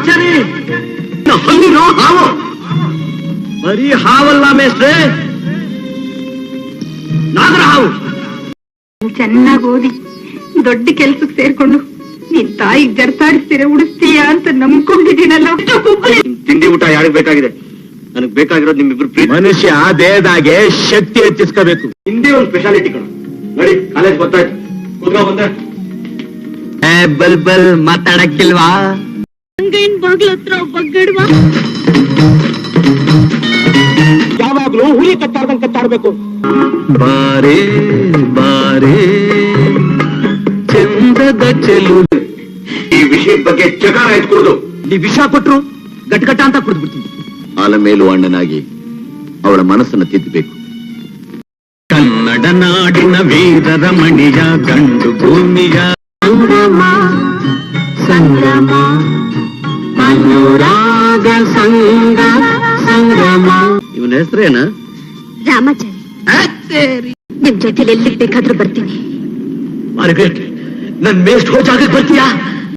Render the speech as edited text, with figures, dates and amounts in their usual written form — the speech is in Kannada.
ರಾಮಾಚಾರಿ ಹಲ್ಲಿನೋ ಹಾವು. ಬರೀ ಹಾವಲ್ಲ ಮೇಸ್ಟ್ರೆ, ನಾಗರ ಹಾವು. ಚೆನ್ನಾಗಿ ಓದಿ ದೊಡ್ಡ ಕೆಲ್ಸಕ್ಕೆ ಸೇರ್ಕೊಂಡು ನಿನ್ ತಾಯಿಗೆ ಜರ್ತಾಡಿಸ್ತೀರ ಉಡಿಸ್ತೀಯ ಅಂತ ನಂಬ್ಕೊಂಡಿದ್ದೀನಲ್ಲ. ತಿಂಡಿ ಊಟ ಯಾರಿಗೆ ಬೇಕಾಗಿದೆ? ನನಗೆ ಬೇಕಾಗಿರೋದು ನಿಮ್ಮಿಬ್ರು ಪ್ರೀತಿ. ಮನುಷ್ಯ ದೇಹದಾಗೆ ಶಕ್ತಿ ಹೆಚ್ಚಿಸ್ಕೋಬೇಕು. ಹಿಂದಿ ಒಂದು ಸ್ಪೆಷಾಲಿಟಿ ಕಣ. ನೋಡಿ ಕಾಲೇಜ್ ಗೊತ್ತಾಯ್ತು, ಕೂತ್ಕೊ ಬಂದೆ. ಬಲ್ ಬಲ್ ಮಾತಾಡಕ್ಕಿಲ್ವಾ? ಹಂಗೇನ್ ಬಾಗ್ಲ ಹತ್ರ ಬಗ್ಗಡ್ವಾ? ಯಾವಾಗ್ಲೂ ಹುಲಿ ಕತ್ತಾಡ್ದಂಗ್ ಕತ್ತಾಡ್ಬೇಕು. ಬಾರೇ ಬಾರೇ ಚಂದದ ಚೆಲು. ಈ ವಿಷಯದ ಬಗ್ಗೆ ಚಕಾರ ಎತ್ಕೊಡುದು. ಈ ವಿಷ ಕೊಟ್ರು ಗಟ್ಗಟ್ಟ ಅಂತ ಕುಡಿದು ಬಿಡ್ತೀನಿ. ಆಲಮೇಲು ಅಣ್ಣನಾಗಿ ಅವಳ ಮನಸ್ಸನ್ನು ತಿದ್ದಬೇಕು. ಕನ್ನಡ ನಾಡಿನ ವೀರರ ಮಣಿಯ ಗಂಡು ಭೂಮಿಯ ಸಂಗಮ ಸಂಗಮ ಅನುರಾಗ ಸಂಗ ಸಂಗಮ. ಇವನ ಹೆಸರೇನ? ರಾಮಾಚಾರಿ. ನಿಮ್ ಜೊತೆಲಿ ಎಲ್ಲಿಗೆ ಬೇಕಾದ್ರೂ ಬರ್ತೀನಿ. ಮಾರ್ಗ್ರೆಟ್, ನನ್ ಮೇಸ್ಟ್ ಹೋಜಾಗಕ್ಕೆ ಬರ್ತೀಯಾ?